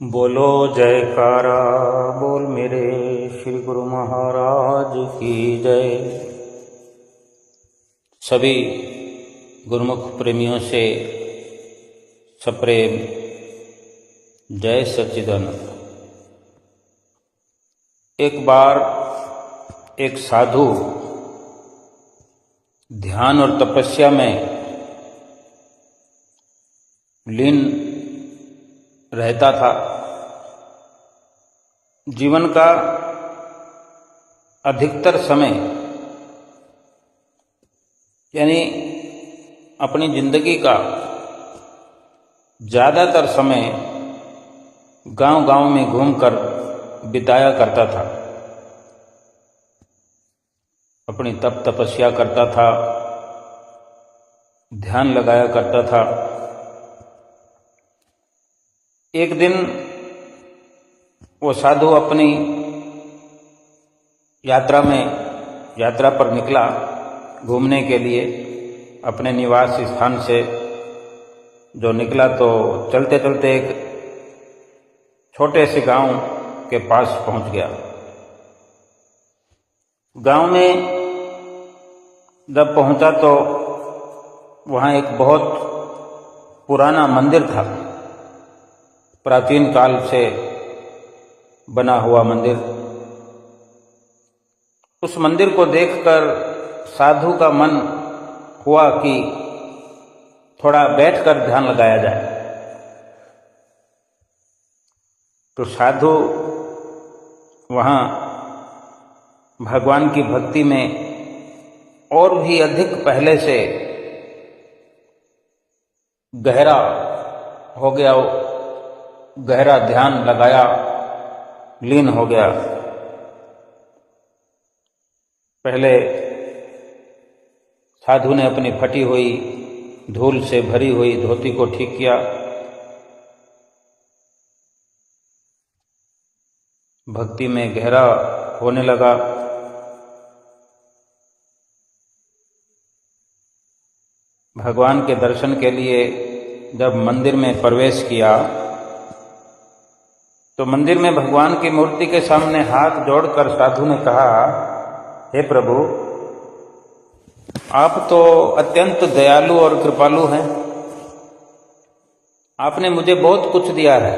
बोलो जयकारा बोल मेरे श्री गुरु महाराज की जय। सभी गुरुमुख प्रेमियों से सप्रेम जय सच्चिदानंद। एक बार एक साधु ध्यान और तपस्या में लीन रहता था। जीवन का अधिकतर समय यानी अपनी जिंदगी का ज़्यादातर समय गांव-गांव में घूमकर बिताया करता था। अपनी तप तपस्या करता था, ध्यान लगाया करता था। एक दिन वो साधु अपनी यात्रा पर निकला घूमने के लिए। अपने निवास स्थान से जो निकला तो चलते चलते एक छोटे से गांव के पास पहुंच गया। गांव में जब पहुंचा तो वहां एक बहुत पुराना मंदिर था, प्राचीन काल से बना हुआ मंदिर। उस मंदिर को देखकर साधु का मन हुआ कि थोड़ा बैठकर ध्यान लगाया जाए। तो साधु वहाँ भगवान की भक्ति में और भी अधिक पहले से गहरा हो गया, गहरा ध्यान लगाया, लीन हो गया। पहले साधु ने अपनी फटी हुई धूल से भरी हुई धोती को ठीक किया। भक्ति में गहरा होने लगा। भगवान के दर्शन के लिए जब मंदिर में प्रवेश किया तो मंदिर में भगवान की मूर्ति के सामने हाथ जोड़कर साधु ने कहा, हे प्रभु, आप तो अत्यंत दयालु और कृपालु हैं। आपने मुझे बहुत कुछ दिया है।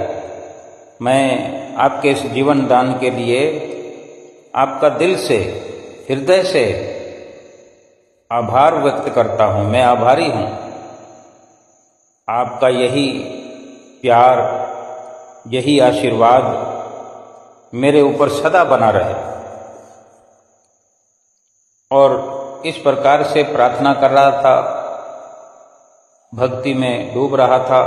मैं आपके इस जीवन दान के लिए आपका दिल से, हृदय से आभार व्यक्त करता हूं। मैं आभारी हूं। आपका यही प्यार, यही आशीर्वाद मेरे ऊपर सदा बना रहे। और इस प्रकार से प्रार्थना कर रहा था, भक्ति में डूब रहा था।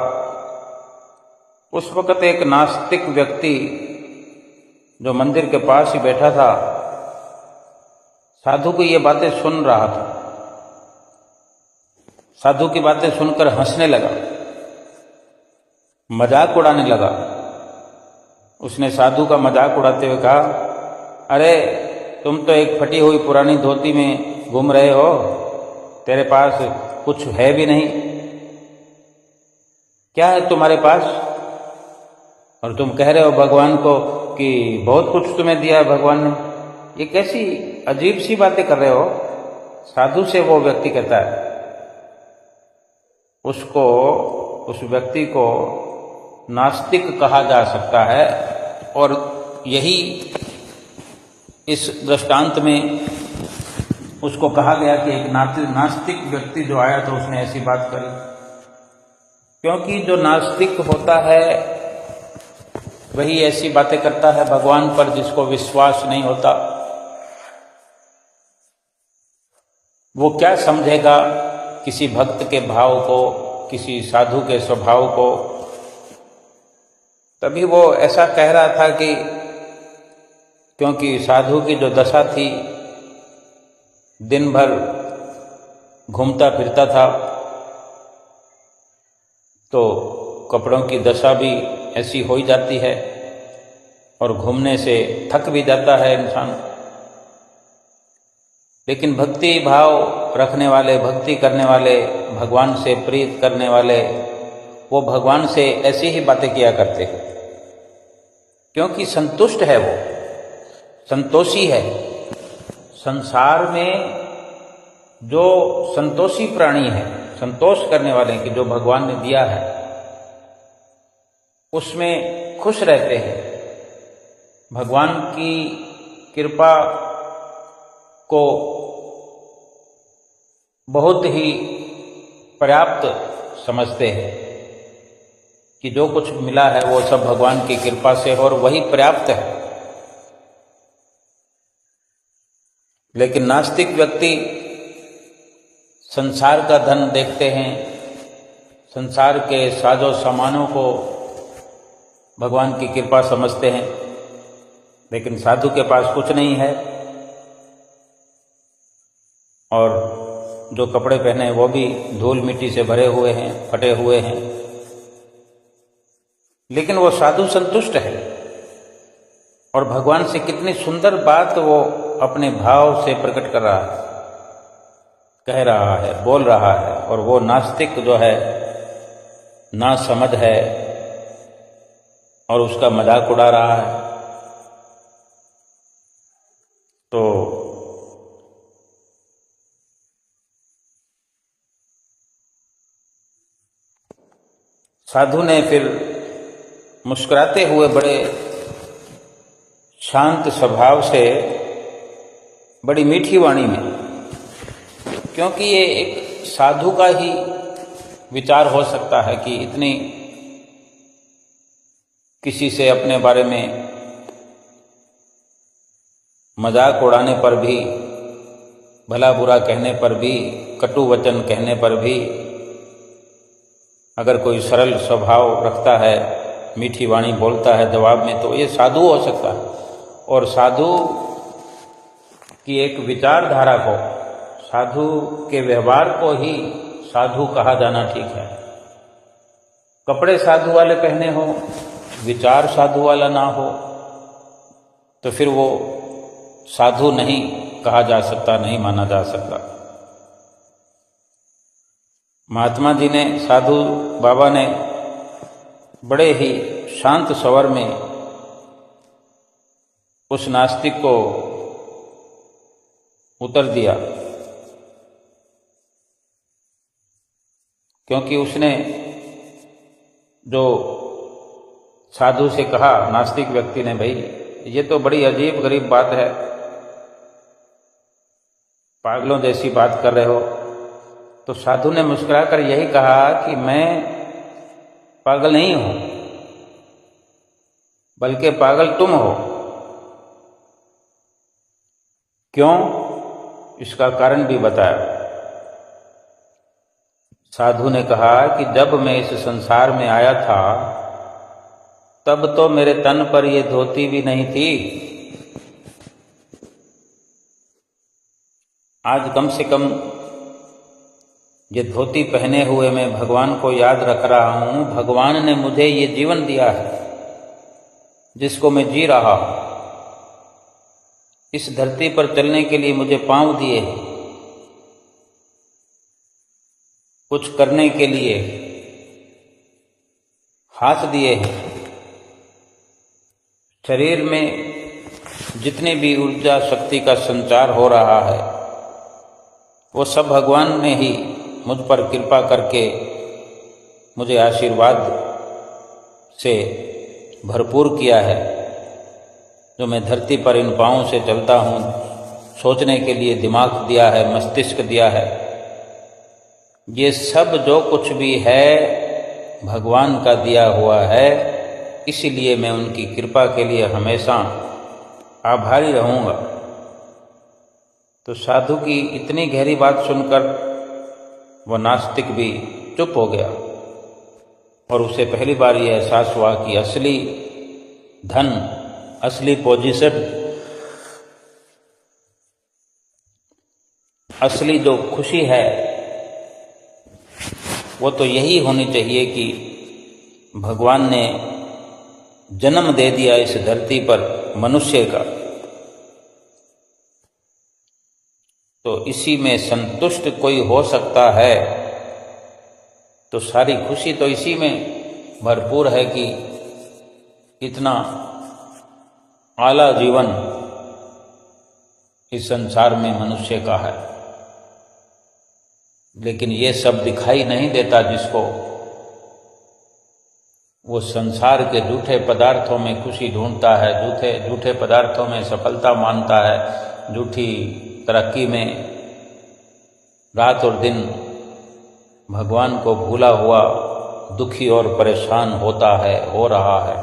उस वक्त एक नास्तिक व्यक्ति जो मंदिर के पास ही बैठा था, साधु की ये बातें सुन रहा था। साधु की बातें सुनकर हंसने लगा, मजाक उड़ाने लगा। उसने साधु का मजाक उड़ाते हुए कहा, अरे तुम तो एक फटी हुई पुरानी धोती में घूम रहे हो, तेरे पास कुछ है भी नहीं। क्या है तुम्हारे पास? और तुम कह रहे हो भगवान को कि बहुत कुछ तुम्हें दिया है भगवान ने। ये कैसी अजीब सी बातें कर रहे हो? साधु से वो व्यक्ति कहता है। उस व्यक्ति को नास्तिक कहा जा सकता है। और यही इस दृष्टांत में उसको कहा गया कि एक नास्तिक व्यक्ति जो आया तो उसने ऐसी बात करी। क्योंकि जो नास्तिक होता है वही ऐसी बातें करता है भगवान पर जिसको विश्वास नहीं होता। वो क्या समझेगा किसी भक्त के भाव को, किसी साधु के स्वभाव को। तभी वो ऐसा कह रहा था कि क्योंकि साधु की जो दशा थी, दिन भर घूमता फिरता था, तो कपड़ों की दशा भी ऐसी हो ही जाती है और घूमने से थक भी जाता है इंसान। लेकिन भक्ति भाव रखने वाले, भक्ति करने वाले, भगवान से प्रीत करने वाले, वो भगवान से ऐसी ही बातें किया करते हैं। क्योंकि संतुष्ट है, वो संतोषी है। संसार में जो संतोषी प्राणी है, संतोष करने वाले कि जो भगवान ने दिया है उसमें खुश रहते हैं। भगवान की कृपा को बहुत ही पर्याप्त समझते हैं कि जो कुछ मिला है वो सब भगवान की कृपा से और वही पर्याप्त है। लेकिन नास्तिक व्यक्ति संसार का धन देखते हैं, संसार के साजो सामानों को भगवान की कृपा समझते हैं। लेकिन साधु के पास कुछ नहीं है और जो कपड़े पहने वो भी धूल मिट्टी से भरे हुए हैं, फटे हुए हैं, लेकिन वो साधु संतुष्ट है और भगवान से कितनी सुंदर बात वो अपने भाव से प्रकट कर रहा है, कह रहा है, बोल रहा है। और वो नास्तिक जो है, ना समझ है और उसका मजाक उड़ा रहा है। तो साधु ने फिर मुस्कुराते हुए बड़े शांत स्वभाव से, बड़ी मीठी वाणी में, क्योंकि ये एक साधु का ही विचार हो सकता है कि इतनी किसी से अपने बारे में मजाक उड़ाने पर भी, भला बुरा कहने पर भी, कटु वचन कहने पर भी अगर कोई सरल स्वभाव रखता है, मीठी वाणी बोलता है जवाब में, तो ये साधु हो सकता है। और साधु की एक विचारधारा को, साधु के व्यवहार को ही साधु कहा जाना ठीक है। कपड़े साधु वाले पहने हो, विचार साधु वाला ना हो, तो फिर वो साधु नहीं कहा जा सकता, नहीं माना जा सकता। महात्मा जी ने, साधु बाबा ने बड़े ही शांत स्वर में उस नास्तिक को उत्तर दिया, क्योंकि उसने जो साधु से कहा, नास्तिक व्यक्ति ने, भाई ये तो बड़ी अजीब गरीब बात है, पागलों जैसी बात कर रहे हो। तो साधु ने मुस्कुराकर यही कहा कि मैं पागल नहीं हूं, बल्कि पागल तुम हो। क्यों? इसका कारण भी बताया। साधु ने कहा कि जब मैं इस संसार में आया था तब तो मेरे तन पर ये धोती भी नहीं थी। आज कम से कम ये धोती पहने हुए मैं भगवान को याद रख रहा हूं। भगवान ने मुझे ये जीवन दिया है जिसको मैं जी रहा हूं। इस धरती पर चलने के लिए मुझे पांव दिए हैं, कुछ करने के लिए हाथ दिए हैं। शरीर में जितनी भी ऊर्जा शक्ति का संचार हो रहा है वो सब भगवान ने ही मुझ पर कृपा करके मुझे आशीर्वाद से भरपूर किया है। जो मैं धरती पर इन पाँवों से चलता हूँ, सोचने के लिए दिमाग दिया है, मस्तिष्क दिया है। ये सब जो कुछ भी है भगवान का दिया हुआ है, इसीलिए मैं उनकी कृपा के लिए हमेशा आभारी रहूँगा। तो साधु की इतनी गहरी बात सुनकर वह नास्तिक भी चुप हो गया और उसे पहली बार यह एहसास हुआ कि असली धन, असली पोजीशन, असली जो खुशी है वो तो यही होनी चाहिए कि भगवान ने जन्म दे दिया इस धरती पर मनुष्य का, तो इसी में संतुष्ट कोई हो सकता है। तो सारी खुशी तो इसी में भरपूर है कि इतना आला जीवन इस संसार में मनुष्य का है, लेकिन ये सब दिखाई नहीं देता जिसको, वो संसार के झूठे पदार्थों में खुशी ढूंढता है, झूठे पदार्थों में सफलता मानता है, झूठी तरक्की में रात और दिन भगवान को भूला हुआ दुखी और परेशान होता है, हो रहा है।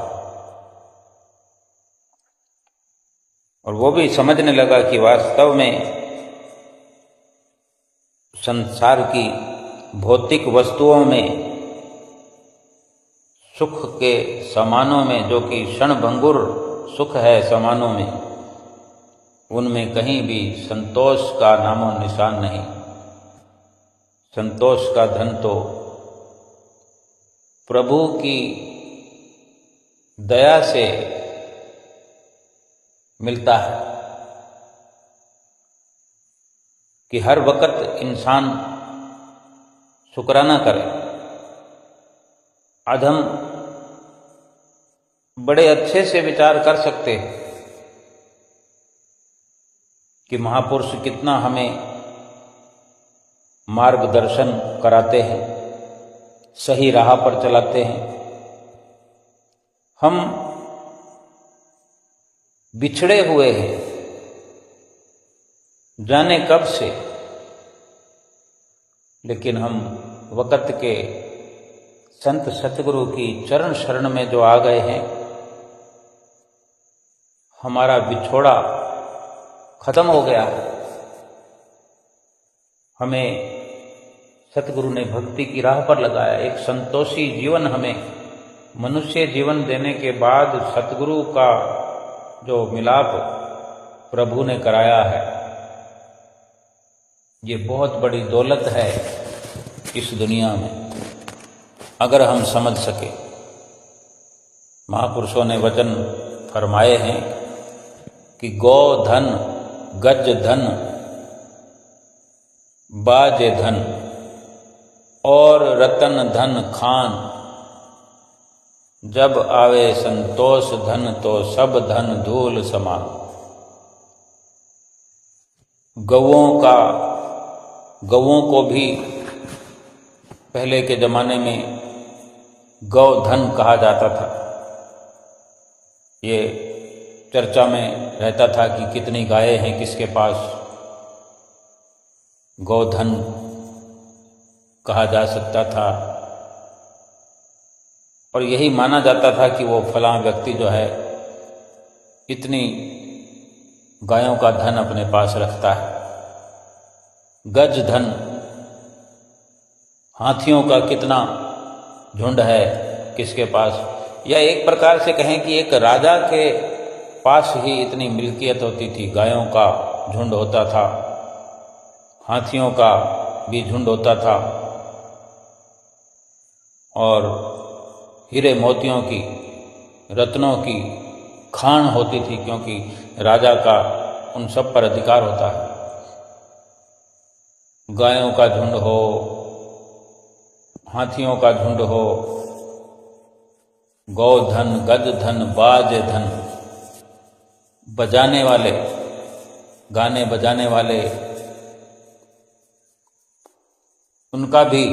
और वो भी समझने लगा कि वास्तव में संसार की भौतिक वस्तुओं में, सुख के सामानों में, जो कि क्षणभंगुर सुख है सामानों में, उनमें कहीं भी संतोष का नामो निशान नहीं। संतोष का धन तो प्रभु की दया से मिलता है कि हर वक्त इंसान शुक्राना करे। आज हम बड़े अच्छे से विचार कर सकते हैं कि महापुरुष कितना हमें मार्गदर्शन कराते हैं, सही राह पर चलाते हैं। हम बिछड़े हुए हैं जाने कब से, लेकिन हम वक़्त के संत सतगुरु की चरण शरण में जो आ गए हैं, हमारा बिछोड़ा खत्म हो गया है। हमें सतगुरु ने भक्ति की राह पर लगाया, एक संतोषी जीवन हमें मनुष्य जीवन देने के बाद सतगुरु का जो मिलाप प्रभु ने कराया है, ये बहुत बड़ी दौलत है इस दुनिया में, अगर हम समझ सके। महापुरुषों ने वचन फरमाए हैं कि गौ धन, गज धन, बाज धन और रतन धन खान, जब आवे संतोष धन तो सब धन धूल समान। गौओं को भी पहले के जमाने में गौ धन कहा जाता था। ये चर्चा में रहता था कि कितनी गायें हैं किसके पास, गौधन कहा जा सकता था। और यही माना जाता था कि वो फलां व्यक्ति जो है इतनी गायों का धन अपने पास रखता है। गज धन, हाथियों का कितना झुंड है किसके पास, या एक प्रकार से कहें कि एक राजा के पास ही इतनी मिल्कियत होती थी। गायों का झुंड होता था, हाथियों का भी झुंड होता था, और हीरे मोतियों की, रत्नों की खान होती थी, क्योंकि राजा का उन सब पर अधिकार होता है। गायों का झुंड हो, हाथियों का झुंड हो, गौधन, गज धन, बाज धन, बजाने वाले, गाने बजाने वाले, उनका भी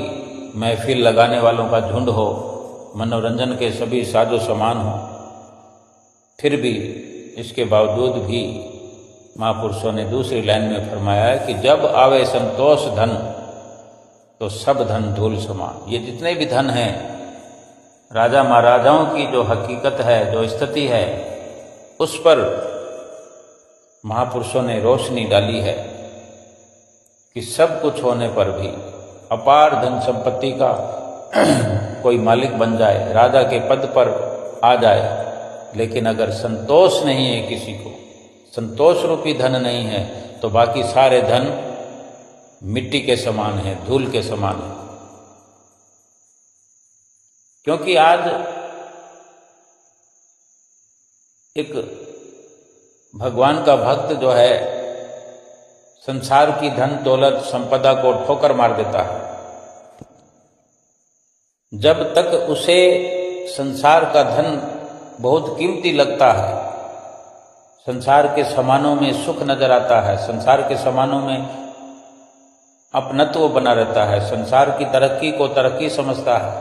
महफिल लगाने वालों का झुंड हो, मनोरंजन के सभी साजो सामान हो, फिर भी इसके बावजूद भी महापुरुषों ने दूसरी लाइन में फरमाया है कि जब आवे संतोष धन तो सब धन धूल समान। ये जितने भी धन हैं, राजा महाराजाओं की जो हकीकत है, जो स्थिति है, उस पर महापुरुषों ने रोशनी डाली है कि सब कुछ होने पर भी, अपार धन संपत्ति का कोई मालिक बन जाए, राजा के पद पर आ जाए, लेकिन अगर संतोष नहीं है किसी को, संतोष रूपी धन नहीं है, तो बाकी सारे धन मिट्टी के समान है, धूल के समान है। क्योंकि आज एक भगवान का भक्त जो है संसार की धन दौलत संपदा को ठोकर मार देता है। जब तक उसे संसार का धन बहुत कीमती लगता है, संसार के सामानों में सुख नजर आता है, संसार के सामानों में अपनत्व बना रहता है, संसार की तरक्की को तरक्की समझता है,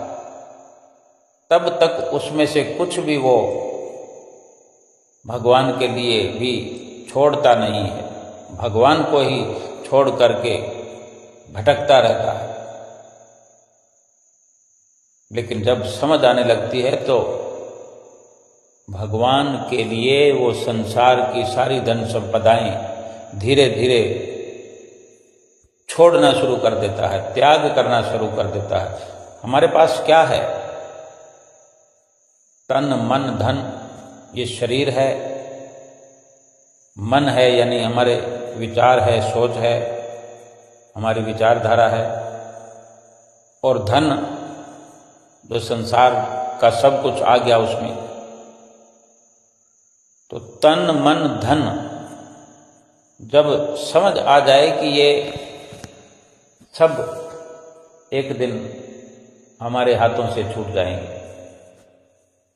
तब तक उसमें से कुछ भी वो भगवान के लिए भी छोड़ता नहीं है, भगवान को ही छोड़ करके भटकता रहता है। लेकिन जब समझ आने लगती है तो भगवान के लिए वो संसार की सारी धन संपदाएं धीरे धीरे छोड़ना शुरू कर देता है, त्याग करना शुरू कर देता है। हमारे पास क्या है? तन मन धन, ये शरीर है, मन है यानी हमारे विचार है, सोच है, हमारी विचारधारा है, और धन जो संसार का सब कुछ आ गया उसमें। तो तन मन धन जब समझ आ जाए कि ये सब एक दिन हमारे हाथों से छूट जाएंगे,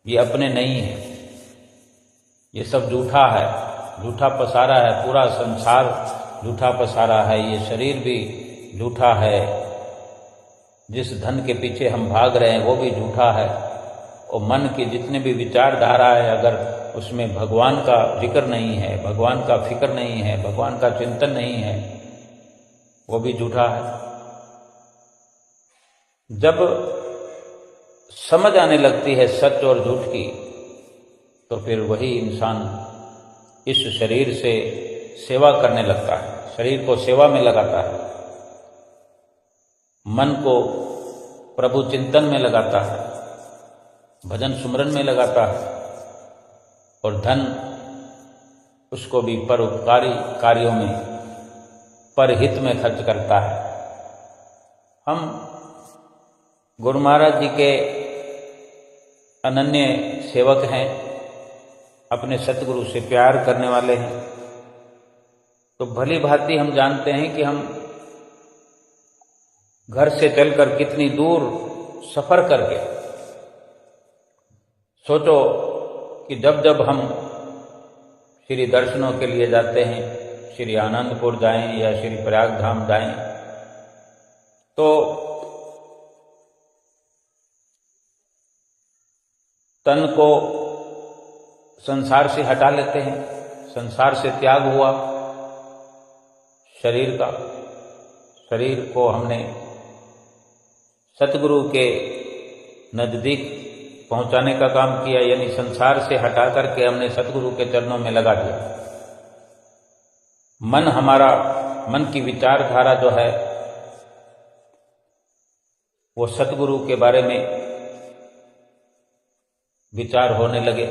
ये अपने नहीं है, ये सब झूठा है, झूठा पसारा है, पूरा संसार झूठा पसारा है, ये शरीर भी झूठा है, जिस धन के पीछे हम भाग रहे हैं वो भी झूठा है, और मन की जितने भी विचारधारा है अगर उसमें भगवान का जिक्र नहीं है, भगवान का फिक्र नहीं है, भगवान का चिंतन नहीं है, वो भी झूठा है। जब समझ आने लगती है सच और झूठ की, तो फिर वही इंसान इस शरीर से सेवा करने लगता है, शरीर को सेवा में लगाता है, मन को प्रभु चिंतन में लगाता है, भजन सुमरन में लगाता है, और धन उसको भी परोपकारी कार्यों में, परहित में खर्च करता है। हम गुरु महाराज जी के अनन्य सेवक हैं, अपने सतगुरु से प्यार करने वाले हैं, तो भली भांति हम जानते हैं कि हम घर से चलकर कितनी दूर सफर करके, सोचो कि जब जब हम श्री दर्शनों के लिए जाते हैं, श्री आनंदपुर जाएं या श्री प्रयाग धाम जाएं, तो तन को संसार से हटा लेते हैं, संसार से त्याग हुआ शरीर का, शरीर को हमने सतगुरु के नजदीक पहुंचाने का काम किया, यानी संसार से हटा करके हमने सतगुरु के चरणों में लगा दिया। मन हमारा, मन की विचारधारा जो है वो सतगुरु के बारे में विचार होने लगे।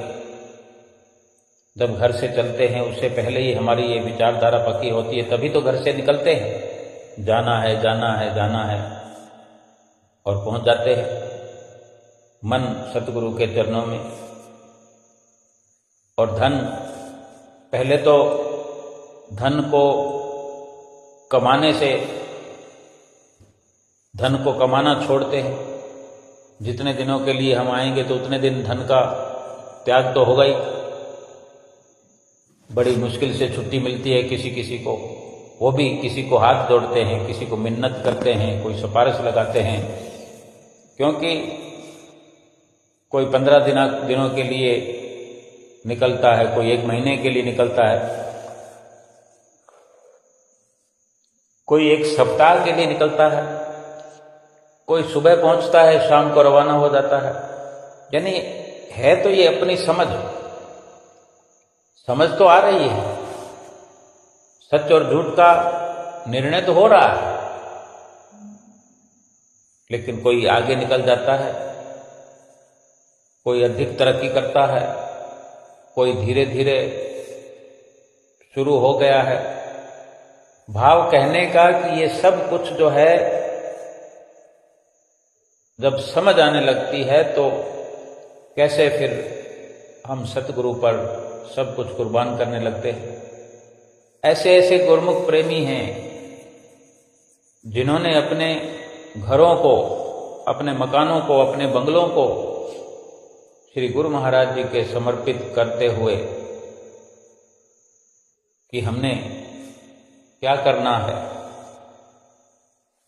जब घर से चलते हैं उससे पहले ही हमारी ये विचारधारा पक्की होती है, तभी तो घर से निकलते हैं, जाना है जाना है जाना है, और पहुंच जाते हैं मन सतगुरु के चरणों में। और धन, पहले तो धन को कमाने से, धन को कमाना छोड़ते हैं। जितने दिनों के लिए हम आएंगे तो उतने दिन धन का त्याग तो होगा ही। बड़ी मुश्किल से छुट्टी मिलती है किसी किसी को, वो भी किसी को हाथ जोड़ते हैं, किसी को मिन्नत करते हैं, कोई सिफारिश लगाते हैं, क्योंकि कोई 15 दिनों के लिए निकलता है, कोई 1 महीने के लिए निकलता है, कोई 1 सप्ताह के लिए निकलता है, कोई सुबह पहुंचता है, शाम को रवाना हो जाता है। यानी है तो ये अपनी समझ तो आ रही है, सच और झूठ का निर्णय तो हो रहा है, लेकिन कोई आगे निकल जाता है, कोई अधिक तरक्की करता है, कोई धीरे धीरे शुरू हो गया है। भाव कहने का कि ये सब कुछ जो है जब समझ आने लगती है तो कैसे फिर हम सतगुरु पर सब कुछ कुर्बान करने लगते हैं। ऐसे ऐसे गुरमुख प्रेमी हैं जिन्होंने अपने घरों को, अपने मकानों को, अपने बंगलों को श्री गुरु महाराज जी के समर्पित करते हुए कि हमने क्या करना है,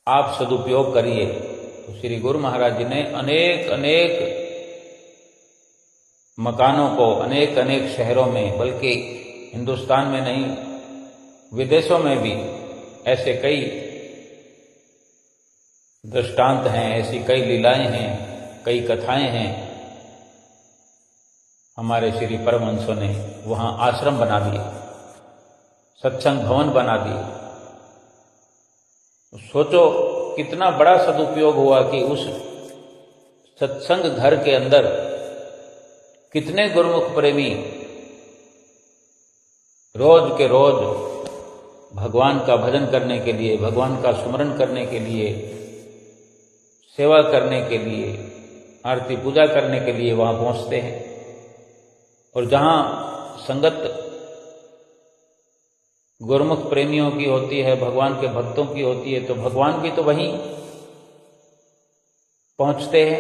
आप सदुपयोग करिए। तो श्री गुरु महाराज जी ने अनेक अनेक मकानों को अनेक अनेक शहरों में, बल्कि हिंदुस्तान में नहीं विदेशों में भी ऐसे कई दृष्टांत हैं, ऐसी कई लीलाएं हैं, कई कथाएं हैं। हमारे श्री परमहंसों ने वहां आश्रम बना दिए, सत्संग भवन बना दिए। सोचो कितना बड़ा सदुपयोग हुआ कि उस सत्संग घर के अंदर कितने गुरुमुख प्रेमी रोज के रोज भगवान का भजन करने के लिए, भगवान का स्मरण करने के लिए, सेवा करने के लिए, आरती पूजा करने के लिए वहां पहुंचते हैं। और जहां संगत गुरुमुख प्रेमियों की होती है, भगवान के भक्तों की होती है, तो भगवान भी तो वहीं पहुंचते हैं।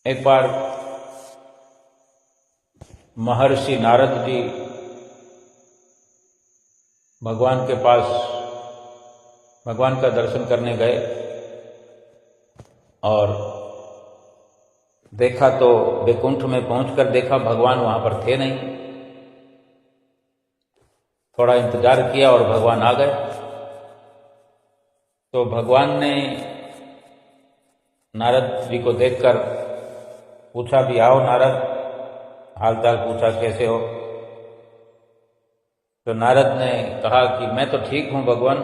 एक बार महर्षि नारद जी भगवान के पास भगवान का दर्शन करने गए और देखा तो वैकुंठ में पहुंचकर देखा भगवान वहां पर थे नहीं। थोड़ा इंतजार किया और भगवान आ गए। तो भगवान ने नारद जी को देखकर पूछा भी, आओ नारद, हालचाल पूछा, कैसे हो? तो नारद ने कहा कि मैं तो ठीक हूं भगवान,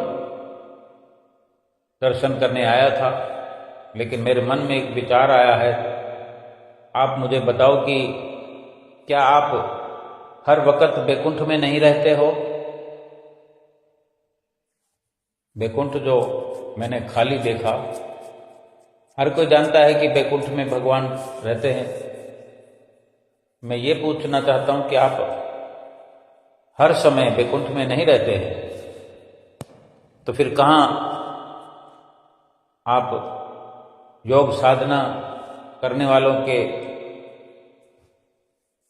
दर्शन करने आया था, लेकिन मेरे मन में एक विचार आया है। आप मुझे बताओ कि क्या आप हर वक्त वैकुंठ में नहीं रहते हो? वैकुंठ जो मैंने खाली देखा, हर कोई जानता है कि वैकुंठ में भगवान रहते हैं। मैं ये पूछना चाहता हूं कि आप हर समय वैकुंठ में नहीं रहते हैं, तो फिर कहाँ आप योग साधना करने वालों के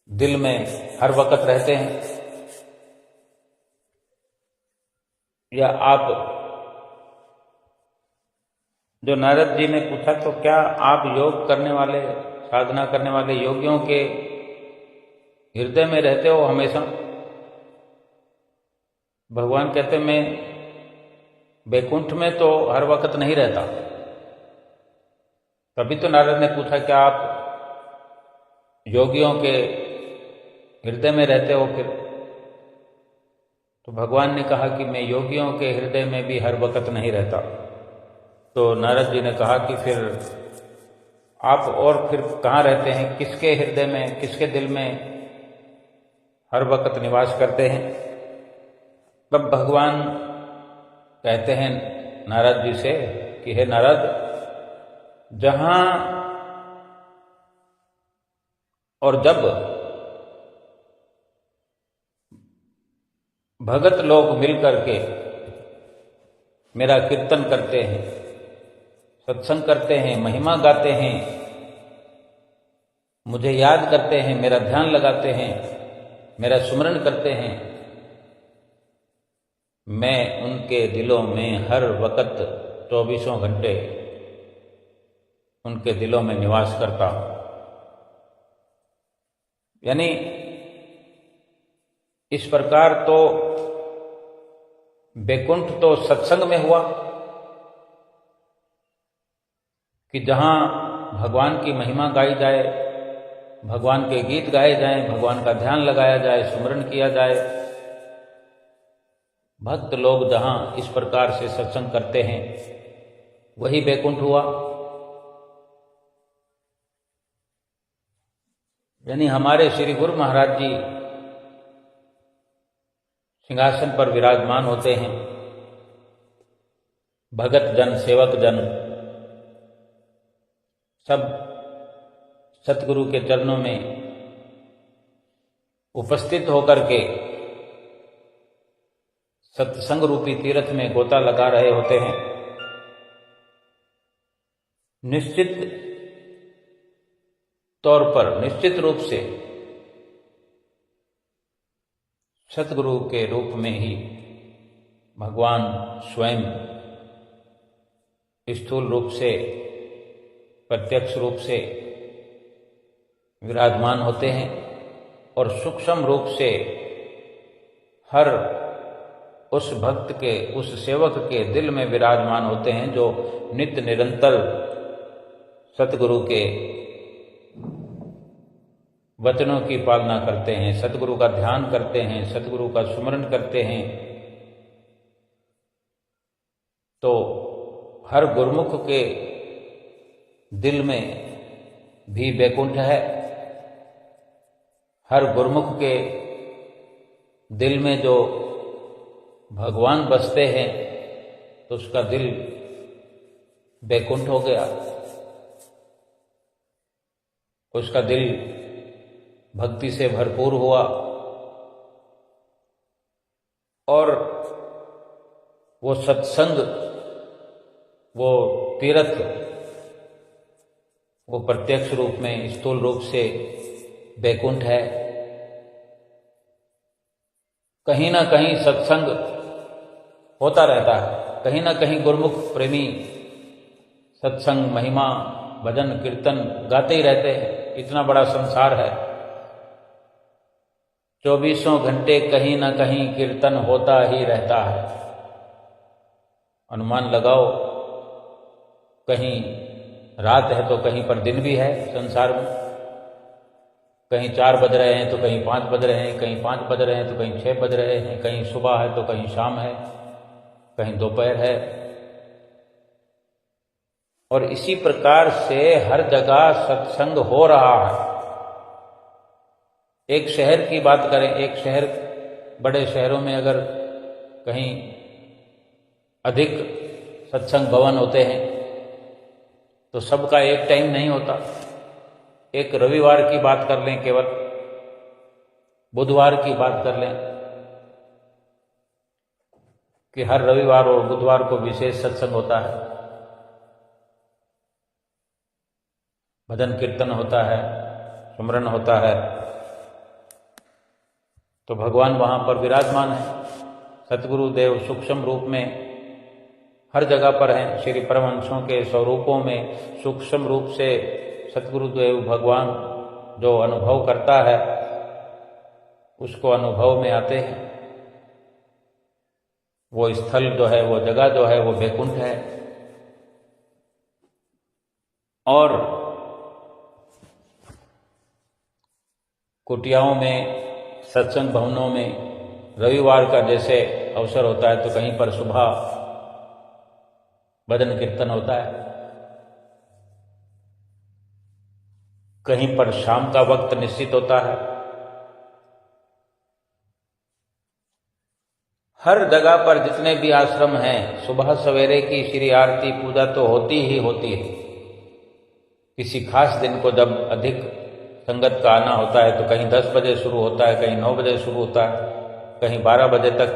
दिल में हर वक्त रहते हैं? या आप, जो नारद जी ने पूछा, तो क्या आप योग करने वाले, साधना करने वाले योगियों के हृदय में रहते हो हमेशा? भगवान कहते मैं वैकुंठ में तो हर वक्त नहीं रहता। तभी तो नारद ने पूछा, क्या आप योगियों के हृदय में रहते हो? फिर तो भगवान ने कहा कि मैं योगियों के हृदय में भी हर वक्त नहीं रहता। तो नारद जी ने कहा कि फिर आप और फिर कहाँ रहते हैं? किसके हृदय में, किसके दिल में हर वक्त निवास करते हैं? तब भगवान कहते हैं नारद जी से कि हे नारद, जहां और जब भगत लोग मिलकर के मेरा कीर्तन करते हैं, सत्संग करते हैं, महिमा गाते हैं, मुझे याद करते हैं, मेरा ध्यान लगाते हैं, मेरा सुमरण करते हैं, मैं उनके दिलों में हर वक्त 24 घंटे उनके दिलों में निवास करता हूं। यानी इस प्रकार तो वैकुंठ तो सत्संग में हुआ कि जहां भगवान की महिमा गाई जाए, भगवान के गीत गाए जाएं, भगवान का ध्यान लगाया जाए, सुमरण किया जाए। भक्त लोग जहां इस प्रकार से सत्संग करते हैं, वही वैकुंठ हुआ। यानी हमारे श्री गुरु महाराज जी सिंहासन पर विराजमान होते हैं। भगत जन, सेवक जन सब सतगुरु के चरणों में उपस्थित होकर के सत्संग रूपी तीर्थ में गोता लगा रहे होते हैं। निश्चित तौर पर, निश्चित रूप से सतगुरु के रूप में ही भगवान स्वयं स्थूल रूप से, प्रत्यक्ष रूप से विराजमान होते हैं और सूक्ष्म रूप से हर उस भक्त के, उस सेवक के दिल में विराजमान होते हैं जो नित्य निरंतर सतगुरु के वचनों की पालना करते हैं, सतगुरु का ध्यान करते हैं, सतगुरु का सुमरन करते हैं। तो हर गुरुमुख के दिल में भी वैकुंठ है। हर गुरुमुख के दिल में जो भगवान बसते हैं तो उसका दिल वैकुंठ हो गया, उसका दिल भक्ति से भरपूर हुआ और वो सत्संग, वो तीर्थ, वो प्रत्यक्ष रूप में, स्थूल रूप से वैकुंठ है। कहीं ना कहीं सत्संग होता रहता है, कहीं ना कहीं गुरुमुख प्रेमी सत्संग, महिमा, भजन, कीर्तन गाते ही रहते हैं। इतना बड़ा संसार है, 24 घंटे कहीं ना कहीं कीर्तन होता ही रहता है। अनुमान लगाओ, कहीं रात है तो कहीं पर दिन भी है संसार में। कहीं 4 बज रहे हैं तो कहीं 5 बज रहे हैं, कहीं 5 बज रहे हैं तो कहीं 6 बज रहे हैं, कहीं सुबह है तो कहीं शाम है, कहीं दोपहर है। और इसी प्रकार से हर जगह सत्संग हो रहा है। एक शहर की बात करें, एक शहर, बड़े शहरों में अगर कहीं अधिक सत्संग भवन होते हैं तो सबका एक टाइम नहीं होता। एक रविवार की बात कर लें, केवल बुधवार की बात कर लें कि हर रविवार और बुधवार को विशेष सत्संग होता है, भजन कीर्तन होता है, सुमरन होता है। तो भगवान वहां पर विराजमान है। सतगुरु देव सूक्ष्म रूप में हर जगह पर हैं। श्री परमहंसों के स्वरूपों में सूक्ष्म रूप से सतगुरुदेव भगवान जो अनुभव करता है उसको अनुभव में आते हैं। वो स्थल जो है, वो जगह जो है, वो वैकुंठ है। और कुटियाओं में, सत्संग भवनों में रविवार का जैसे अवसर होता है तो कहीं पर सुबह भजन कीर्तन होता है, कहीं पर शाम का वक्त निश्चित होता है। हर जगह पर जितने भी आश्रम हैं, सुबह सवेरे की श्री आरती पूजा तो होती ही होती है। किसी खास दिन को जब अधिक संगत का आना होता है तो कहीं 10 बजे शुरू होता है, कहीं 9 बजे शुरू होता है, कहीं 12 बजे तक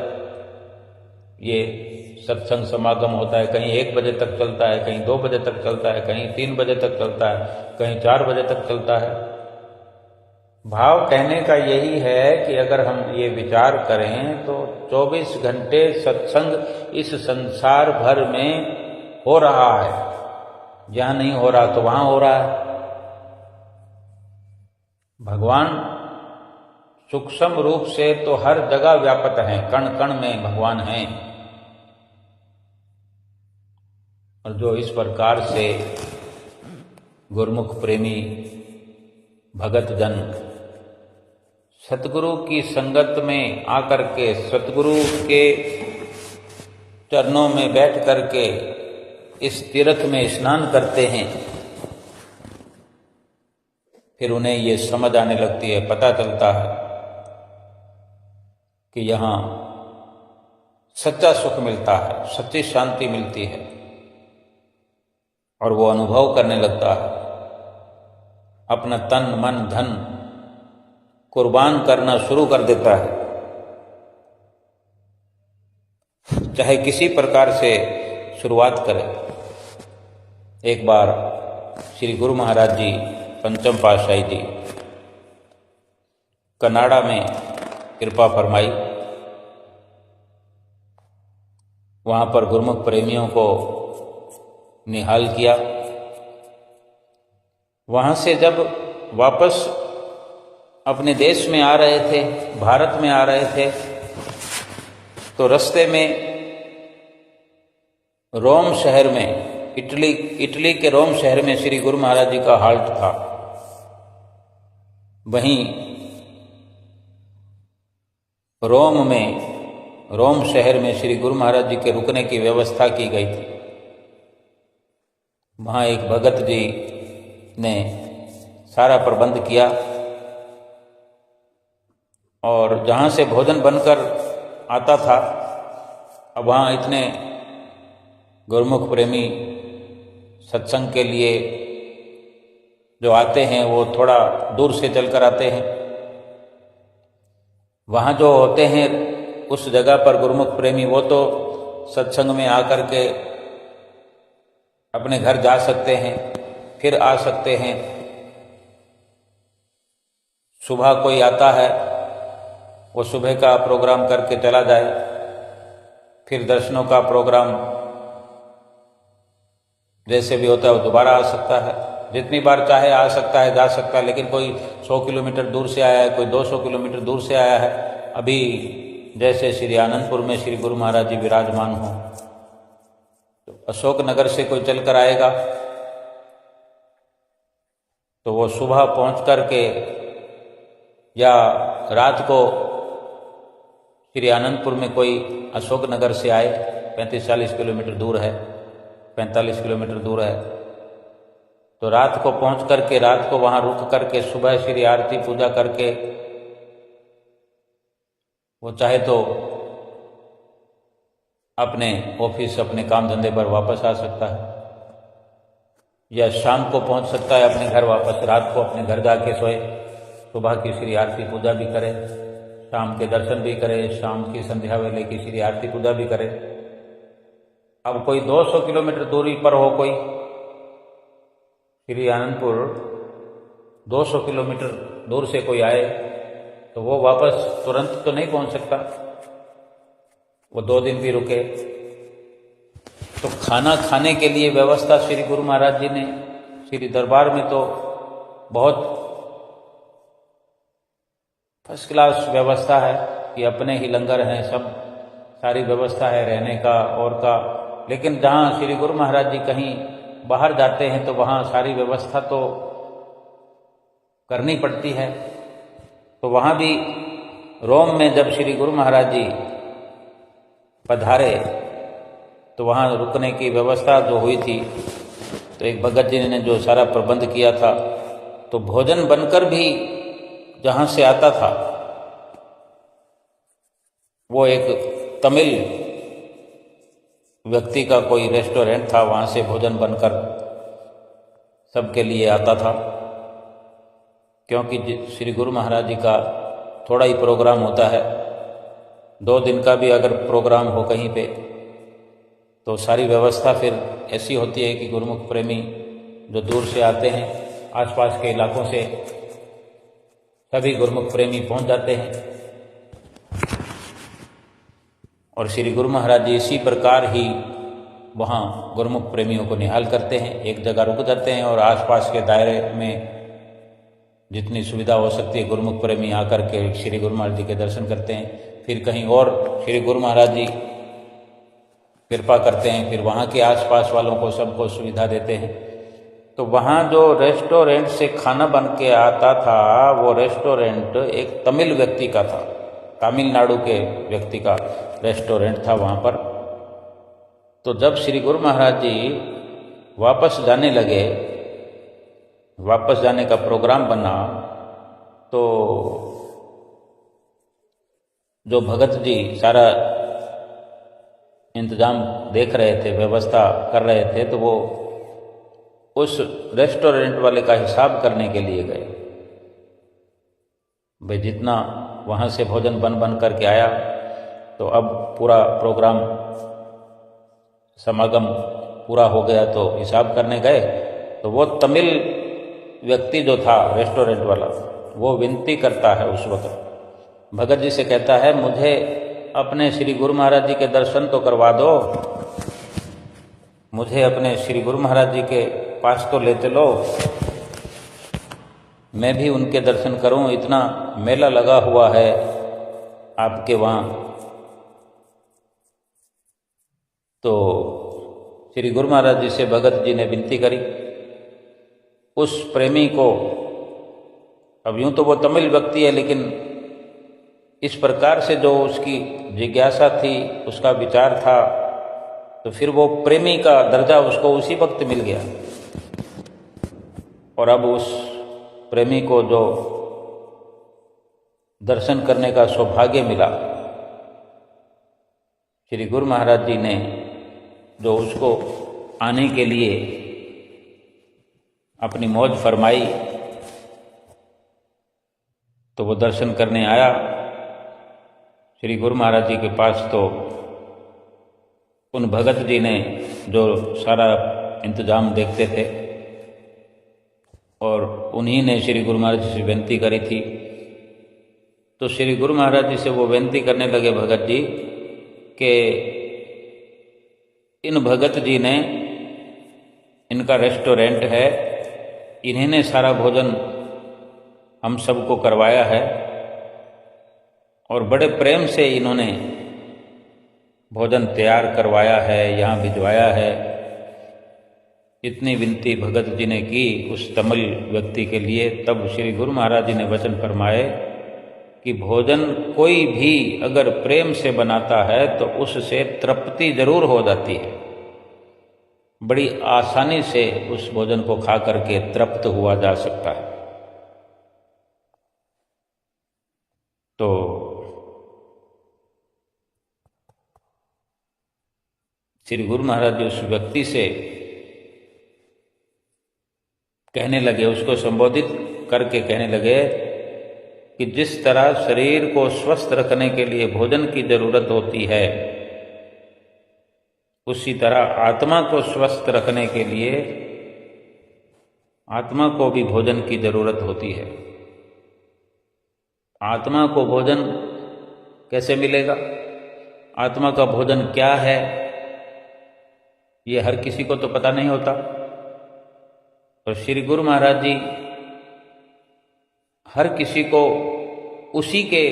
ये सत्संग समागम होता है, कहीं 1 बजे तक चलता है, कहीं 2 बजे तक चलता है, कहीं 3 बजे तक चलता है, कहीं 4 बजे तक चलता है। भाव कहने का यही है कि अगर हम ये विचार करें तो 24 घंटे सत्संग इस संसार भर में हो रहा है। जहां नहीं हो रहा तो वहां हो रहा है। भगवान सूक्ष्म रूप से तो हर जगह व्यापक हैं, कण कण में भगवान हैं। और जो इस प्रकार से गुरुमुख प्रेमी भगत जन सतगुरु की संगत में आकर के, सतगुरु के चरणों में बैठ करके इस तीर्थ में स्नान करते हैं, फिर उन्हें ये समझ आने लगती है, पता चलता है कि यहाँ सच्चा सुख मिलता है, सच्ची शांति मिलती है। और वो अनुभव करने लगता है, अपना तन मन धन कुर्बान करना शुरू कर देता है। चाहे किसी प्रकार से शुरुआत करे। एक बार श्री गुरु महाराज जी, पंचम पातशाही जी कनाडा में कृपा फरमाई। वहाँ पर गुरुमुख प्रेमियों को निहाल किया। वहाँ से जब वापस अपने देश में आ रहे थे, भारत में आ रहे थे, तो रास्ते में रोम शहर में, इटली के रोम शहर में श्री गुरु महाराज जी का हाल्ट था। वहीं रोम शहर में श्री गुरु महाराज जी के रुकने की व्यवस्था की गई थी। वहाँ एक भगत जी ने सारा प्रबंध किया और जहाँ से भोजन बनकर आता था, अब वहाँ इतने गुरुमुख प्रेमी सत्संग के लिए जो आते हैं वो थोड़ा दूर से चलकर आते हैं। वहाँ जो होते हैं उस जगह पर गुरुमुख प्रेमी, वो तो सत्संग में आकर के अपने घर जा सकते हैं, फिर आ सकते हैं। सुबह कोई आता है, वो सुबह का प्रोग्राम करके चला जाए, फिर दर्शनों का प्रोग्राम जैसे भी होता है वो दोबारा आ सकता है। जितनी बार चाहे आ सकता है, जा सकता है। लेकिन कोई 100 किलोमीटर दूर से आया है, कोई 200 किलोमीटर दूर से आया है, अभी जैसे श्री आनंदपुर में श्री गुरु महाराज जी विराजमान हो, तो अशोक नगर से कोई चलकर आएगा तो वो सुबह पहुंच करके या रात को श्री आनंदपुर में कोई अशोक नगर से आए, 35-40 किलोमीटर दूर है, 45 किलोमीटर दूर है, तो रात को पहुंच करके रात को वहाँ रुक करके सुबह श्री आरती पूजा करके वो चाहे तो अपने ऑफिस, अपने काम धंधे पर वापस आ सकता है, या शाम को पहुंच सकता है अपने घर वापस, रात को अपने घर जाके सोए, सुबह की श्री आरती पूजा भी करे, शाम के दर्शन भी करे, शाम की संध्या वेले की श्री आरती पूजा भी करे। अब कोई 200 किलोमीटर दूरी पर हो, कोई श्री आनंदपुर 200 किलोमीटर दूर से कोई आए, तो वो वापस तुरंत तो नहीं पहुंच सकता, वो 2 दिन भी रुके। तो खाना खाने के लिए व्यवस्था श्री गुरु महाराज जी ने, श्री दरबार में तो बहुत फर्स्ट क्लास व्यवस्था है कि अपने ही लंगर हैं, सब सारी व्यवस्था है रहने का और का। लेकिन जहाँ श्री गुरु महाराज जी कहीं बाहर जाते हैं तो वहाँ सारी व्यवस्था तो करनी पड़ती है। तो वहाँ भी रोम में जब श्री गुरु महाराज जी पधारे तो वहाँ रुकने की व्यवस्था जो हुई थी, तो एक भगत जी ने जो सारा प्रबंध किया था, तो भोजन बनकर भी जहाँ से आता था वो एक तमिल व्यक्ति का कोई रेस्टोरेंट था, वहाँ से भोजन बनकर सबके लिए आता था। क्योंकि श्री गुरु महाराज जी का थोड़ा ही प्रोग्राम होता है, 2 दिन का भी अगर प्रोग्राम हो कहीं पे, तो सारी व्यवस्था फिर ऐसी होती है कि गुरुमुख प्रेमी जो दूर से आते हैं, आसपास के इलाकों से, सभी गुरुमुख प्रेमी पहुंच जाते हैं। और श्री गुरु महाराज जी इसी प्रकार ही वहाँ गुरुमुख प्रेमियों को निहाल करते हैं, एक जगह रुक जाते हैं और आसपास के दायरे में जितनी सुविधा हो सकती है गुरुमुख प्रेमी आकर के श्री गुरु महाराज जी के दर्शन करते हैं। फिर कहीं और श्री गुरु महाराज जी कृपा करते हैं, फिर वहाँ के आसपास वालों को सबको सुविधा देते हैं। तो वहाँ जो रेस्टोरेंट से खाना बन के आता था, वो रेस्टोरेंट एक तमिल व्यक्ति का था, तमिलनाडु के व्यक्ति का रेस्टोरेंट था वहाँ पर। तो जब श्री गुरु महाराज जी वापस जाने लगे, वापस जाने का प्रोग्राम बना, तो जो भगत जी सारा इंतजाम देख रहे थे, व्यवस्था कर रहे थे, तो वो उस रेस्टोरेंट वाले का हिसाब करने के लिए गए। भाई जितना वहाँ से भोजन बन करके आया, तो अब पूरा प्रोग्राम समागम पूरा हो गया, तो हिसाब करने गए। तो वो तमिल व्यक्ति जो था रेस्टोरेंट वाला, वो विनती करता है उस वक्त भगत जी से कहता है, मुझे अपने श्री गुरु महाराज जी के दर्शन तो करवा दो, मुझे अपने श्री गुरु महाराज जी के पास तो ले चलो, मैं भी उनके दर्शन करूं, इतना मेला लगा हुआ है आपके वहाँ। तो श्री गुरु महाराज जी से भगत जी ने विनती करी। उस प्रेमी को, अब यूं तो वो तमिल व्यक्ति है, लेकिन इस प्रकार से जो उसकी जिज्ञासा थी, उसका विचार था, तो फिर वो प्रेमी का दर्जा उसको उसी वक्त मिल गया। और अब उस प्रेमी को जो दर्शन करने का सौभाग्य मिला, श्री गुरु महाराज जी ने जो उसको आने के लिए अपनी मौज फरमाई, तो वो दर्शन करने आया श्री गुरु महाराज जी के पास। तो उन भगत जी ने जो सारा इंतजाम देखते थे, और उन्हीं ने श्री गुरु महाराज जी से विनती करी थी। तो श्री गुरु महाराज जी से वो विनती करने लगे भगत जी कि इन भगत जी ने, इनका रेस्टोरेंट है, इन्हीं ने सारा भोजन हम सबको करवाया है, और बड़े प्रेम से इन्होंने भोजन तैयार करवाया है, यहाँ भिजवाया है। इतनी विनती भगत जी ने की उस तमिल व्यक्ति के लिए। तब श्री गुरु महाराज जी ने वचन फरमाए कि भोजन कोई भी अगर प्रेम से बनाता है तो उससे तृप्ति जरूर हो जाती है, बड़ी आसानी से उस भोजन को खा करके तृप्त हुआ जा सकता है। तो श्री गुरु महाराज जी उस व्यक्ति से कहने लगे, उसको संबोधित करके कहने लगे कि जिस तरह शरीर को स्वस्थ रखने के लिए भोजन की जरूरत होती है, उसी तरह आत्मा को स्वस्थ रखने के लिए आत्मा को भी भोजन की जरूरत होती है। आत्मा को भोजन कैसे मिलेगा, आत्मा का भोजन क्या है, ये हर किसी को तो पता नहीं होता। और श्री गुरु महाराज जी हर किसी को उसी के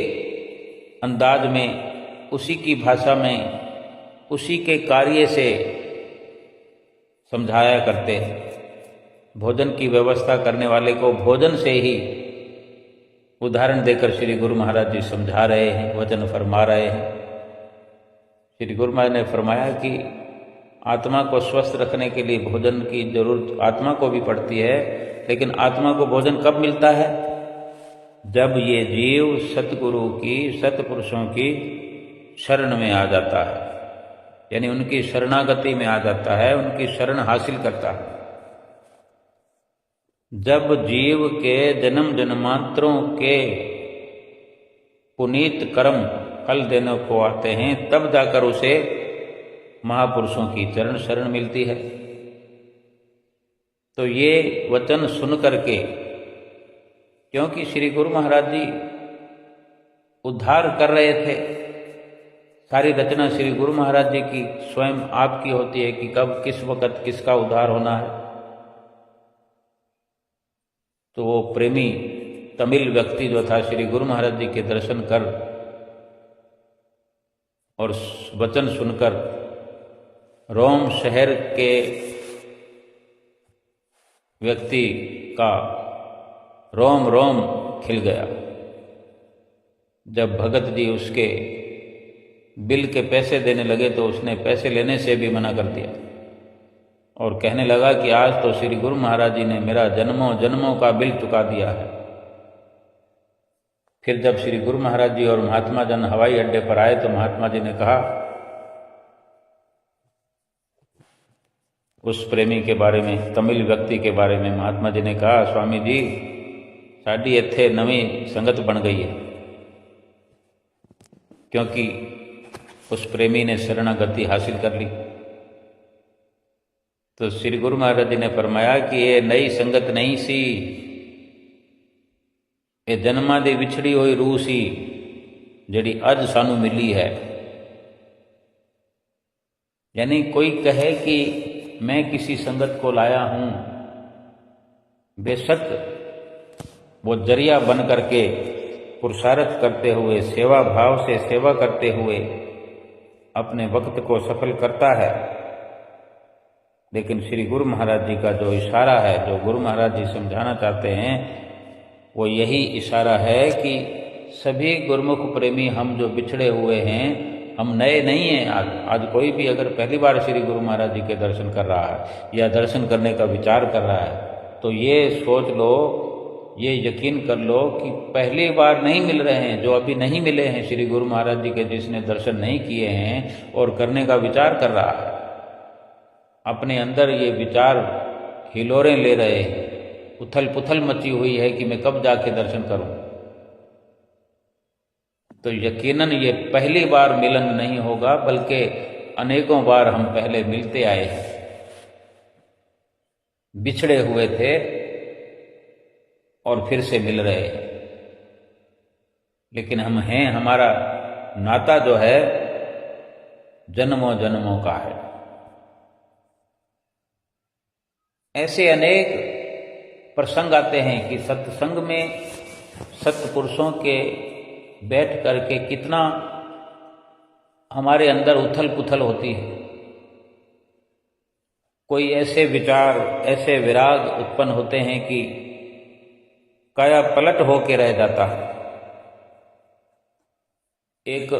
अंदाज में, उसी की भाषा में, उसी के कार्य से समझाया करते हैं। भोजन की व्यवस्था करने वाले को भोजन से ही उदाहरण देकर श्री गुरु महाराज जी समझा रहे हैं, वचन फरमा रहे हैं। श्री गुरु महाराज ने फरमाया कि आत्मा को स्वस्थ रखने के लिए भोजन की जरूरत आत्मा को भी पड़ती है, लेकिन आत्मा को भोजन कब मिलता है, जब ये जीव सतगुरु की, सतपुरुषों की शरण में आ जाता है, यानी उनकी शरणागति में आ जाता है, उनकी शरण हासिल करता है। जब जीव के जन्म जन्मांतरों के पुनीत कर्म फल देने को आते हैं, तब जाकर उसे महापुरुषों की चरण शरण मिलती है। तो ये वचन सुन करके, क्योंकि श्री गुरु महाराज जी उद्धार कर रहे थे, सारी रचना श्री गुरु महाराज जी की स्वयं आपकी होती है कि कब किस वक़्त किसका उद्धार होना है। तो वो प्रेमी तमिल व्यक्ति जो था, श्री गुरु महाराज जी के दर्शन कर और वचन सुनकर रोम शहर के व्यक्ति का रोम रोम खिल गया। जब भगत जी उसके बिल के पैसे देने लगे तो उसने पैसे लेने से भी मना कर दिया और कहने लगा कि आज तो श्री गुरु महाराज जी ने मेरा जन्मों जन्मों का बिल चुका दिया है। फिर जब श्री गुरु महाराज जी और महात्मा जन हवाई अड्डे पर आए तो महात्मा जी ने कहा, उस प्रेमी के बारे में, तमिल व्यक्ति के बारे में महात्मा जी ने कहा, स्वामी जी साड़ी इत्थे नवी संगत बन गई है, क्योंकि उस प्रेमी ने शरणागति हासिल कर ली। तो श्री गुरु महाराज जी ने फरमाया कि ये नई संगत नहीं सी, ये जन्मा दी विछड़ी हुई रूह सी, ਜਿਹੜੀ ਅੱਜ ਸਾਨੂੰ ਮਿਲੀ है। यानी कोई कहे कि मैं किसी संगत को लाया हूं, बेशक वो जरिया बन करके पुरुषार्थ करते हुए, सेवा भाव से सेवा करते हुए अपने वक्त को सफल करता है, लेकिन श्री गुरु महाराज जी का जो इशारा है, जो गुरु महाराज जी समझाना चाहते हैं, वो यही इशारा है कि सभी गुरुमुख प्रेमी हम जो बिछड़े हुए हैं, हम नए नहीं हैं। आज कोई भी अगर पहली बार श्री गुरु महाराज जी के दर्शन कर रहा है या दर्शन करने का विचार कर रहा है, तो ये सोच लो, ये यकीन कर लो कि पहली बार नहीं मिल रहे हैं। जो अभी नहीं मिले हैं श्री गुरु महाराज जी के, जिसने दर्शन नहीं किए हैं और करने का विचार कर रहा है, अपने अंदर ये विचार हिलोरें ले रहे हैं, उथल पुथल मची हुई है कि मैं कब जाके दर्शन करूं, तो यकीनन ये पहली बार मिलन नहीं होगा, बल्कि अनेकों बार हम पहले मिलते आए हैं, बिछड़े हुए थे और फिर से मिल रहे हैं। लेकिन हम हैं, हमारा नाता जो है जन्मों जन्मों का है। ऐसे अनेक प्रसंग आते हैं कि सत्संग में सत्पुरुषों के बैठ करके कितना हमारे अंदर उथल पुथल होती है। कोई ऐसे विचार, ऐसे विराग उत्पन्न होते हैं कि काया पलट होके रह जाता है। एक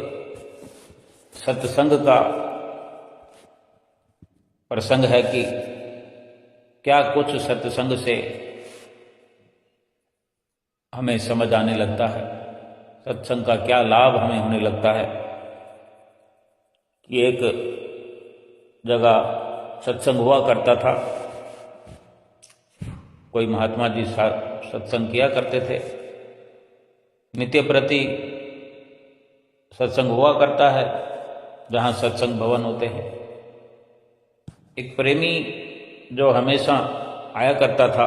सत्संग का प्रसंग है कि क्या कुछ सत्संग से हमें समझ आने लगता है, सत्संग का क्या लाभ हमें होने लगता है। कि एक जगह सत्संग हुआ करता था, कोई महात्मा जी सत्संग किया करते थे, नित्य प्रति सत्संग हुआ करता है जहाँ सत्संग भवन होते हैं। एक प्रेमी जो हमेशा आया करता था,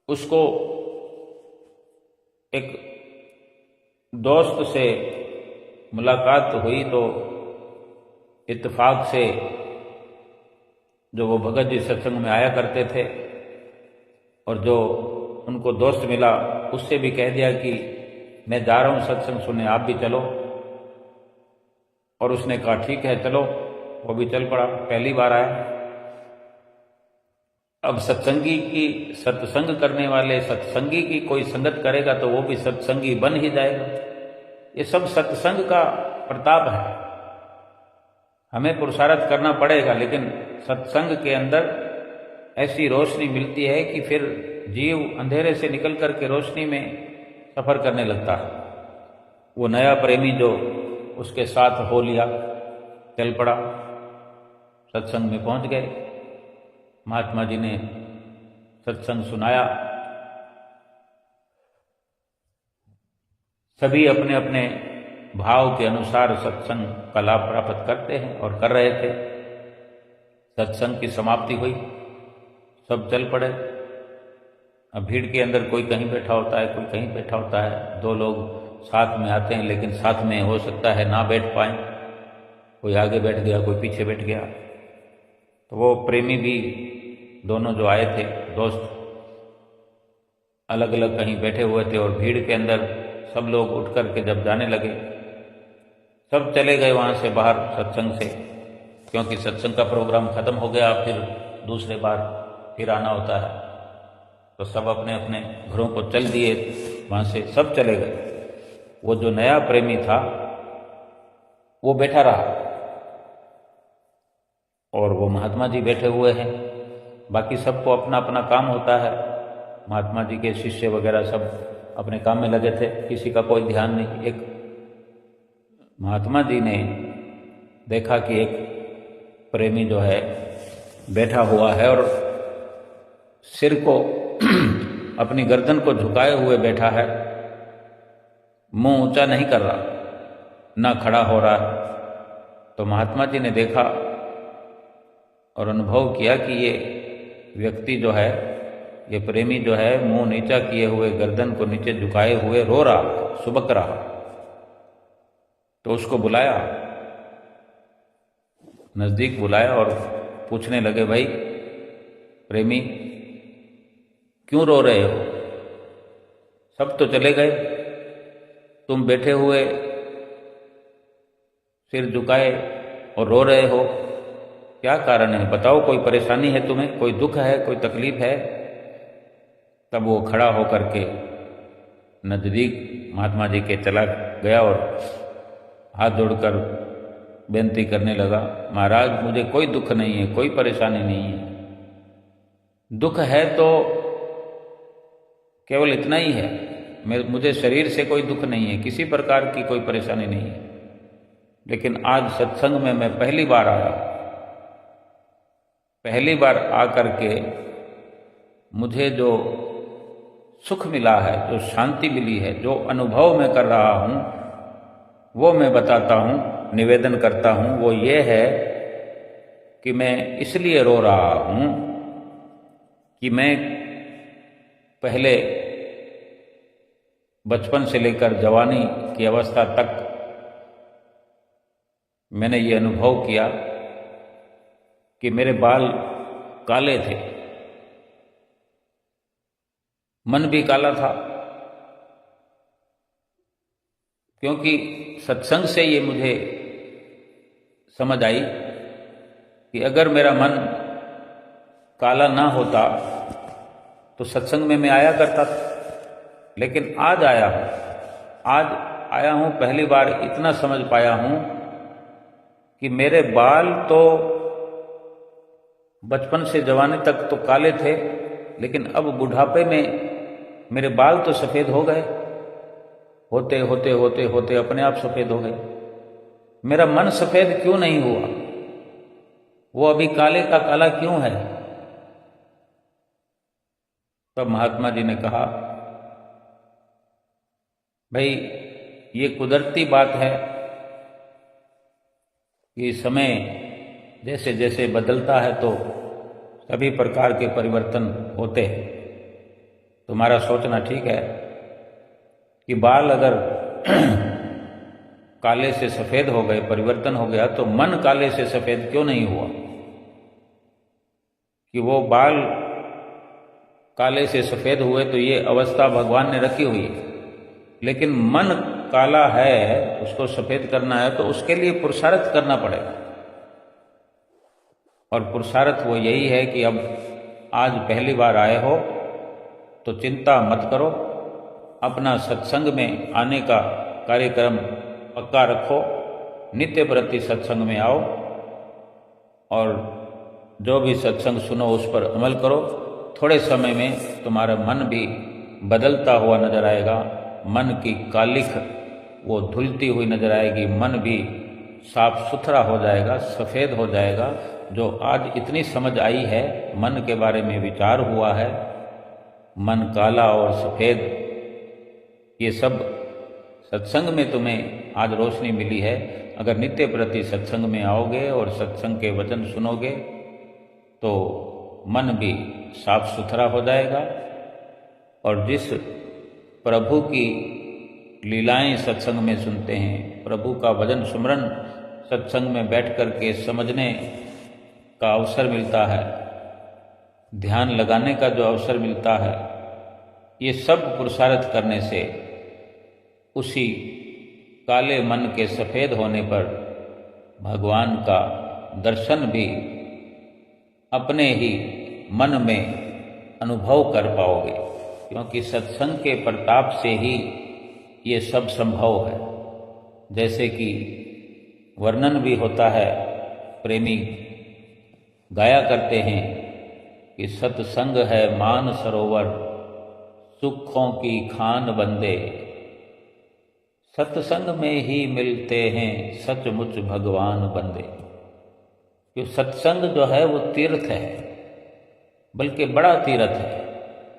उसको एक दोस्त से मुलाकात हुई, तो इत्तेफाक से जो वो भगत जी सत्संग में आया करते थे और जो उनको दोस्त मिला, उससे भी कह दिया कि मैं जा रहा हूँ सत्संग सुनने, आप भी चलो। और उसने कहा ठीक है चलो, वो भी चल पड़ा, पहली बार आया। अब सत्संगी की, सत्संग करने वाले सत्संगी की कोई संगत करेगा तो वो भी सत्संगी बन ही जाएगा। ये सब सत्संग का प्रताप है। हमें पुरुषार्थ करना पड़ेगा, लेकिन सत्संग के अंदर ऐसी रोशनी मिलती है कि फिर जीव अंधेरे से निकल कर के रोशनी में सफर करने लगता है। वो नया प्रेमी जो उसके साथ हो लिया, चल पड़ा, सत्संग में पहुंच गए। महात्मा जी ने सत्संग सुनाया, सभी अपने अपने भाव के अनुसार सत्संग का लाभ प्राप्त करते हैं और कर रहे थे। सत्संग की समाप्ति हुई, सब चल पड़े। अब भीड़ के अंदर कोई कहीं बैठा होता है, कोई कहीं बैठा होता है। दो लोग साथ में आते हैं, लेकिन साथ में हो सकता है ना बैठ पाए, कोई आगे बैठ गया, कोई पीछे बैठ गया। तो वो प्रेमी भी, दोनों जो आए थे दोस्त, अलग अलग कहीं बैठे हुए थे और भीड़ के अंदर सब लोग उठ कर के जब जाने लगे, सब चले गए वहाँ से बाहर सत्संग से, क्योंकि सत्संग का प्रोग्राम खत्म हो गया, फिर दूसरे बार फिर आना होता है। तो सब अपने अपने घरों को चल दिए, वहाँ से सब चले गए। वो जो नया प्रेमी था वो बैठा रहा और वो महात्मा जी बैठे हुए हैं। बाकी सबको अपना अपना काम होता है। महात्मा जी के शिष्य वगैरह सब अपने काम में लगे थे, किसी का कोई ध्यान नहीं। एक महात्मा जी ने देखा कि एक प्रेमी जो है बैठा हुआ है और सिर को अपनी गर्दन को झुकाए हुए बैठा है, मुंह ऊंचा नहीं कर रहा, ना खड़ा हो रहा है। तो महात्मा जी ने देखा और अनुभव किया कि ये व्यक्ति जो है, ये प्रेमी जो है, मुंह नीचा किए हुए, गर्दन को नीचे झुकाए हुए रो रहा, सुबक रहा। तो उसको बुलाया, नजदीक बुलाया और पूछने लगे, भाई प्रेमी क्यों रो रहे हो? सब तो चले गए, तुम बैठे हुए सिर झुकाए और रो रहे हो, क्या कारण है? बताओ, कोई परेशानी है तुम्हें, कोई दुख है, कोई तकलीफ है? तब वो खड़ा होकर के नजदीक महात्मा जी के चला गया और हाथ जोड़कर बेनती करने लगा, महाराज मुझे कोई दुख नहीं है, कोई परेशानी नहीं है। दुख है तो केवल इतना ही है, मुझे शरीर से कोई दुख नहीं है, किसी प्रकार की कोई परेशानी नहीं है। लेकिन आज सत्संग में मैं पहली बार आया, पहली बार आकर के मुझे जो सुख मिला है, जो शांति मिली है, जो अनुभव मैं कर रहा हूँ, वो मैं बताता हूँ, निवेदन करता हूँ। वो ये है कि मैं इसलिए रो रहा हूँ कि मैं पहले बचपन से लेकर जवानी की अवस्था तक मैंने ये अनुभव किया कि मेरे बाल काले थे, मन भी काला था, क्योंकि सत्संग से ये मुझे समझ आई कि अगर मेरा मन काला ना होता तो सत्संग में मैं आया करता था। लेकिन आज आया हूँ, पहली बार इतना समझ पाया हूँ कि मेरे बाल तो बचपन से जवानी तक तो काले थे, लेकिन अब बुढ़ापे में मेरे बाल तो सफ़ेद हो गए, होते होते होते होते अपने आप सफ़ेद हो गए। मेरा मन सफ़ेद क्यों नहीं हुआ? वो अभी काले का काला क्यों है? तब महात्मा जी ने कहा, भाई ये कुदरती बात है कि समय जैसे जैसे बदलता है तो सभी प्रकार के परिवर्तन होते हैं। तुम्हारा सोचना ठीक है कि बाल अगर काले से सफ़ेद हो गए, परिवर्तन हो गया, तो मन काले से सफ़ेद क्यों नहीं हुआ? कि वो बाल काले से सफ़ेद हुए तो ये अवस्था भगवान ने रखी हुई है, लेकिन मन काला है, उसको सफ़ेद करना है तो उसके लिए पुरुषार्थ करना पड़ेगा। और पुरुषार्थ वो यही है कि अब आज पहली बार आए हो तो चिंता मत करो, अपना सत्संग में आने का कार्यक्रम पक्का रखो, नित्य प्रति सत्संग में आओ और जो भी सत्संग सुनो उस पर अमल करो। थोड़े समय में तुम्हारा मन भी बदलता हुआ नजर आएगा, मन की कालिख वो धुलती हुई नजर आएगी, मन भी साफ सुथरा हो जाएगा, सफ़ेद हो जाएगा। जो आज इतनी समझ आई है, मन के बारे में विचार हुआ है, मन काला और सफ़ेद, ये सब सत्संग में तुम्हें आज रोशनी मिली है। अगर नित्य प्रति सत्संग में आओगे और सत्संग के वचन सुनोगे तो मन भी साफ सुथरा हो जाएगा। और जिस प्रभु की लीलाएं सत्संग में सुनते हैं, प्रभु का भजन सुमरन सत्संग में बैठ कर के समझने का अवसर मिलता है, ध्यान लगाने का जो अवसर मिलता है, ये सब पुरुषार्थ करने से उसी काले मन के सफ़ेद होने पर भगवान का दर्शन भी अपने ही मन में अनुभव कर पाओगे, क्योंकि सत्संग के प्रताप से ही ये सब संभव है। जैसे कि वर्णन भी होता है, प्रेमी गाया करते हैं कि सत्संग है मान सरोवर, सुखों की खान बंदे, सत्संग में ही मिलते हैं सचमुच भगवान बंदे। कि सत्संग जो है वो तीर्थ है, बल्कि बड़ा तीर्थ है,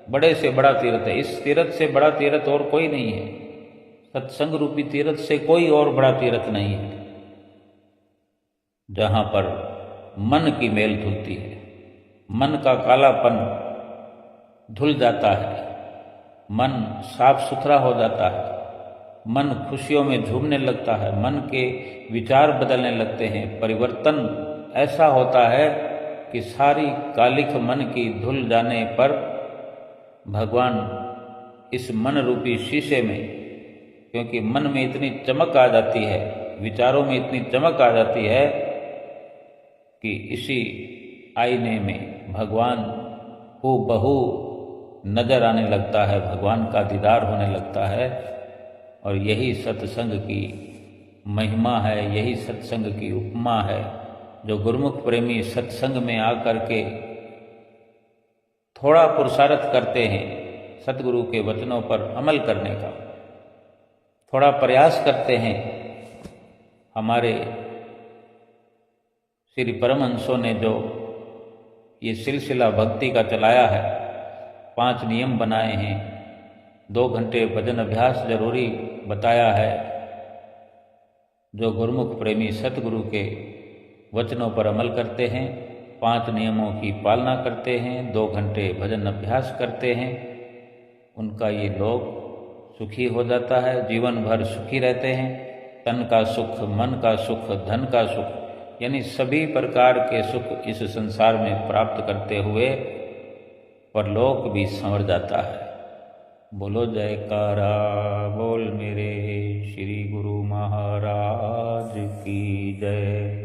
बड़े से बड़ा तीर्थ है। इस तीर्थ से बड़ा तीर्थ और कोई नहीं है, सत्संग रूपी तीर्थ से कोई और बड़ा तीर्थ नहीं है, जहाँ पर मन की मेल धुलती है, मन का कालापन धुल जाता है, मन साफ सुथरा हो जाता है, मन खुशियों में झूमने लगता है, मन के विचार बदलने लगते हैं। परिवर्तन ऐसा होता है कि सारी कालिख मन की धुल जाने पर भगवान इस मन रूपी शीशे में, क्योंकि मन में इतनी चमक आ जाती है, विचारों में इतनी चमक आ जाती है कि इसी आईने में भगवान हूबहू नजर आने लगता है, भगवान का दीदार होने लगता है। और यही सत्संग की महिमा है, यही सत्संग की उपमा है। जो गुरुमुख प्रेमी सत्संग में आकर के थोड़ा पुरुषार्थ करते हैं सतगुरु के वचनों पर अमल करने का, थोड़ा प्रयास करते हैं। हमारे श्री परमहंसों ने जो ये सिलसिला भक्ति का चलाया है, 5 नियम बनाए हैं, 2 घंटे भजन अभ्यास जरूरी बताया है। जो गुरुमुख प्रेमी सतगुरु के वचनों पर अमल करते हैं, 5 नियमों की पालना करते हैं, 2 घंटे भजन अभ्यास करते हैं, उनका ये लोग सुखी हो जाता है, जीवन भर सुखी रहते हैं। तन का सुख, मन का सुख, धन का सुख, यानी सभी प्रकार के सुख इस संसार में प्राप्त करते हुए परलोक भी संवर जाता है। बोलो जयकारा बोल मेरे श्री गुरु महाराज की जय।